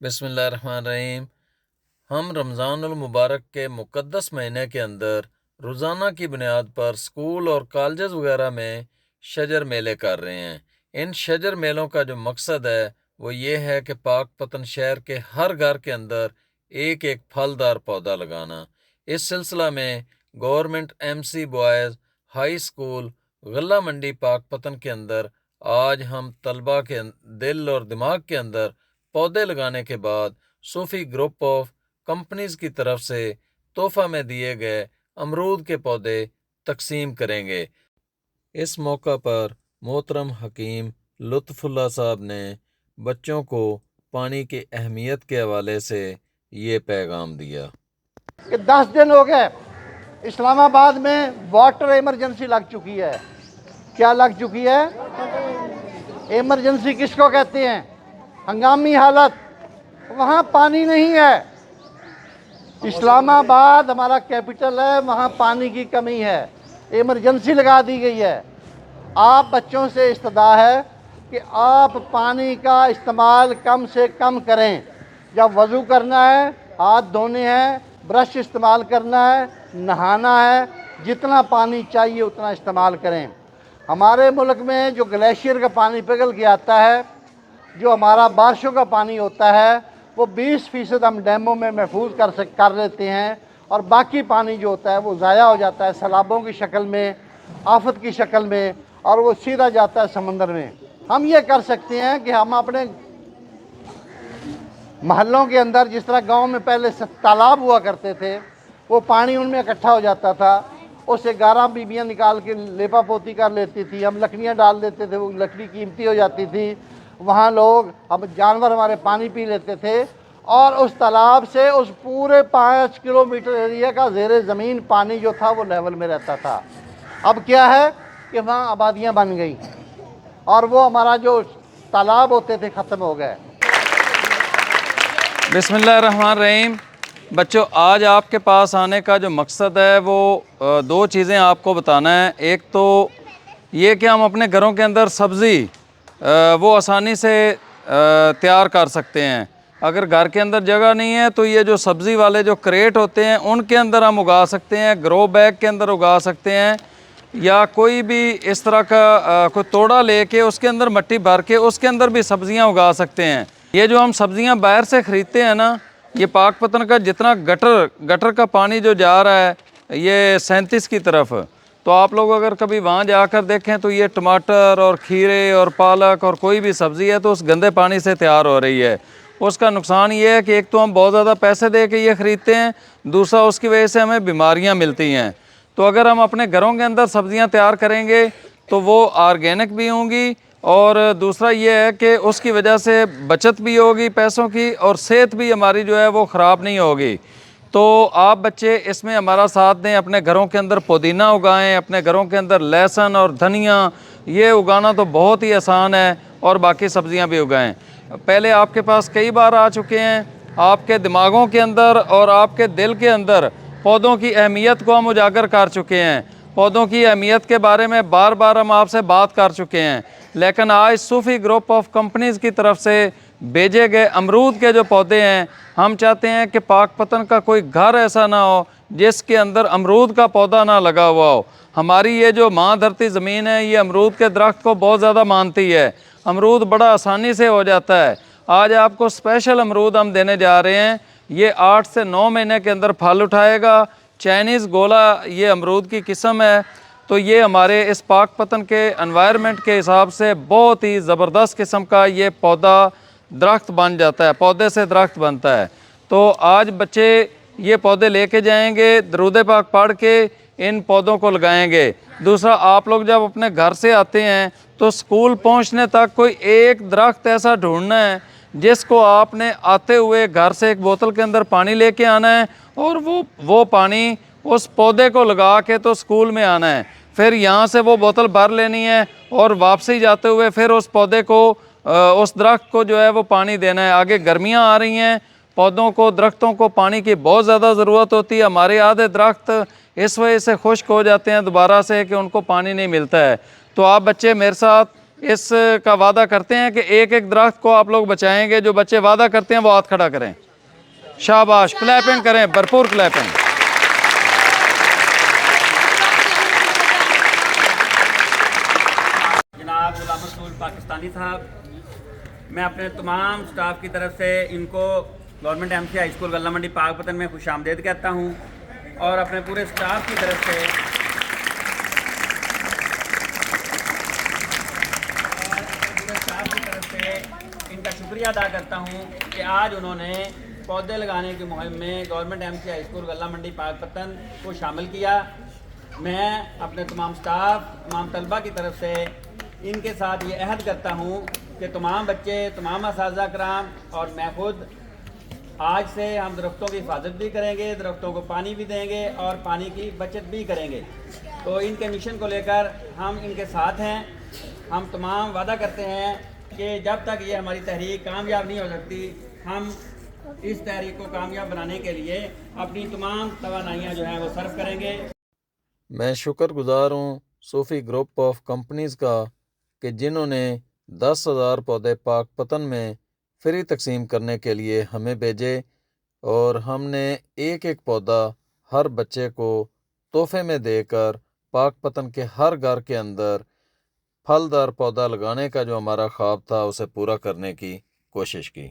बिस्मिल्लाहिर्रहमानिर्रहीम। हम रमज़ानुल मुबारक के मुक़द्दस महीने के अंदर रोज़ाना की बुनियाद पर स्कूल और कॉलेज वगैरह में शजर मेले कर रहे हैं। इन शजर मेलों का जो मकसद है वो ये है कि पाकपतन शहर के हर घर के अंदर एक एक फलदार पौधा लगाना। इस सिलसिला में government MC boys high school गल्ला मंडी पाकपतन के अंदर आज हम तलबा के दिल और दिमाग के अंदर पौधे लगाने के बाद सूफी ग्रुप ऑफ कंपनीज की तरफ से तोहफा में दिए गए अमरूद के पौधे तकसीम करेंगे। इस मौका पर मोहतरम हकीम लुत्फुल्लाह साहब ने बच्चों को पानी की अहमियत के हवाले से ये पैगाम दिया कि 10 दिन हो गए इस्लामाबाद में वाटर इमरजेंसी लग चुकी है। क्या लग चुकी है? इमरजेंसी किसको कहते हैं? हंगामी हालत। वहाँ पानी नहीं है। इस्लामाबाद हमारा कैपिटल है, वहाँ पानी की कमी है। इमरजेंसी लगा दी गई है। आप बच्चों से इस्तदा है कि आप पानी का इस्तेमाल कम से कम करें। जब वज़ू करना है, हाथ धोने हैं, ब्रश इस्तेमाल करना है, नहाना है, जितना पानी चाहिए उतना इस्तेमाल करें। हमारे मुल्क में जो ग्लेशियर का पानी पिघल के आता है, जो हमारा बारिशों का पानी होता है, वो 20% हम डैमों में महफूज कर लेते हैं और बाकी पानी जो होता है वो ज़ाया हो जाता है सैलाबों की शक्ल में, आफत की शक्ल में, और वो सीधा जाता है समंदर में। हम ये कर सकते हैं कि हम अपने महल्लों के अंदर, जिस तरह गांव में पहले तालाब हुआ करते थे, वो पानी उनमें इकट्ठा हो जाता था, उससे 11 बीबियाँ निकाल के लेपा पोती कर लेती थी, हम लकड़ियाँ डाल देते थे, वो लकड़ी कीमती हो जाती थी। वहाँ लोग, हम जानवर हमारे पानी पी लेते थे और उस तालाब से उस पूरे 5 किलोमीटर एरिया का ज़ेरे ज़मीन पानी जो था वो लेवल में रहता था। अब क्या है कि वहाँ आबादियाँ बन गई और वो हमारा जो तालाब होते थे ख़त्म हो गए। बिस्मिल्लाहिर्रहमानिर्रहीम। बच्चों, आज आपके पास आने का जो मकसद है वो दो चीज़ें आपको बताना है। एक तो ये कि हम अपने घरों के अंदर सब्ज़ी वो आसानी से तैयार कर सकते हैं। अगर घर के अंदर जगह नहीं है तो ये जो सब्ज़ी वाले जो क्रेट होते हैं उनके अंदर हम उगा सकते हैं, ग्रो बैग के अंदर उगा सकते हैं, या कोई भी इस तरह का कोई तोड़ा लेके उसके अंदर मिट्टी भर के उसके अंदर भी सब्ज़ियां उगा सकते हैं। ये जो हम सब्ज़ियां बाहर से ख़रीदते हैं ना, ये पाकपतन का जितना गटर का पानी जो जा रहा है ये 37 की तरफ, तो आप लोग अगर कभी वहाँ जाकर देखें तो ये टमाटर और खीरे और पालक और कोई भी सब्ज़ी है तो उस गंदे पानी से तैयार हो रही है। उसका नुकसान ये है कि एक तो हम बहुत ज़्यादा पैसे दे के ये ख़रीदते हैं, दूसरा उसकी वजह से हमें बीमारियाँ मिलती हैं। तो अगर हम अपने घरों के अंदर सब्ज़ियाँ तैयार करेंगे तो वो ऑर्गेनिक भी होंगी, और दूसरा ये है कि उसकी वजह से बचत भी होगी पैसों की, और सेहत भी हमारी जो है वो ख़राब नहीं होगी। तो आप बच्चे इसमें हमारा साथ दें, अपने घरों के अंदर पुदीना उगाएं, अपने घरों के अंदर लहसुन और धनिया, ये उगाना तो बहुत ही आसान है, और बाकी सब्ज़ियां भी उगाएं। पहले आपके पास कई बार आ चुके हैं, आपके दिमागों के अंदर और आपके दिल के अंदर पौधों की अहमियत को हम उजागर कर चुके हैं। पौधों की अहमियत के बारे में बार बार हम आपसे बात कर चुके हैं, लेकिन आज सूफी ग्रुप ऑफ कंपनीज़ की तरफ से भेजे गए अमरूद के जो पौधे हैं, हम चाहते हैं कि पाकपतन का कोई घर ऐसा ना हो जिसके अंदर अमरूद का पौधा ना लगा हुआ हो। हमारी ये जो माँ धरती ज़मीन है ये अमरूद के दरख्त को बहुत ज़्यादा मानती है। अमरूद बड़ा आसानी से हो जाता है। आज आपको स्पेशल अमरूद हम देने जा रहे हैं। ये 8 से 9 महीने के अंदर फल उठाएगा। चाइनीज़ गोला ये अमरूद की किस्म है। तो ये हमारे इस पाकपतन के एनवायरनमेंट के हिसाब से बहुत ही ज़बरदस्त किस्म का ये पौधा दरख्त बन जाता है, पौधे से दरख्त बनता है। तो आज बच्चे ये पौधे लेके जाएंगे, दरूद पाक पढ़ के इन पौधों को लगाएंगे। दूसरा, आप लोग जब अपने घर से आते हैं तो स्कूल पहुंचने तक कोई एक दरख्त ऐसा ढूंढना है जिसको आपने आते हुए घर से एक बोतल के अंदर पानी लेके आना है, और वो पानी उस पौधे को लगा के तो स्कूल में आना है। फिर यहाँ से वो बोतल भर लेनी है और वापसी जाते हुए फिर उस पौधे को, उस दरख्त को जो है वो पानी देना है। आगे गर्मियाँ आ रही हैं, पौधों को, दरख्तों को पानी की बहुत ज़्यादा ज़रूरत होती है। हमारे आधे दरख्त इस वजह से खुश्क हो जाते हैं दोबारा से कि उनको पानी नहीं मिलता है। तो आप बच्चे मेरे साथ इस का वादा करते हैं कि एक एक दरख्त को आप लोग बचाएंगे? जो बच्चे वादा करते हैं वो हाथ खड़ा करें। शाबाश, क्लैपिंग करें, भरपूर क्लैपिंग। जनाब गुलाम रसूल पाकिस्तानी साहब, मैं अपने तमाम स्टाफ की तरफ से इनको गवर्नमेंट एमसी हाई स्कूल गल्ला मंडी पाकपतन में खुश आमदेद कहता हूँ और अपने पूरे स्टाफ की तरफ से इनका शुक्रिया अदा करता हूँ कि आज उन्होंने पौधे लगाने की मुहिम में गवर्नमेंट एमसी हाई स्कूल गल्ला मंडी पाकपतन को शामिल किया। मैं अपने तमाम स्टाफ, तमाम तलबा की तरफ से इनके साथ ये अहद करता हूँ कि तमाम बच्चे, तमाम असातिज़ा कराम और मैं खुद आज से हम दरख्तों की हिफाजत भी करेंगे, दरख्तों को पानी भी देंगे और पानी की बचत भी करेंगे। तो इनके मिशन को लेकर हम इनके साथ हैं। हम तमाम वादा करते हैं कि जब तक ये हमारी तहरीक कामयाब नहीं हो सकती, हम इस तहरीक को कामयाब बनाने के लिए अपनी तमाम तवानाइयाँ जो हैं वो सर्व करेंगे। मैं शुक्रगुजार हूँ सूफ़ी ग्रुप ऑफ कंपनीज़ का कि जिन्होंने 10,000 पौधे पाकपतन में फ्री तकसीम करने के लिए हमें भेजे और हमने एक एक पौधा हर बच्चे को तोहफे में देकर पाकपतन के हर घर के अंदर फलदार पौधा लगाने का जो हमारा ख्वाब था उसे पूरा करने की कोशिश की।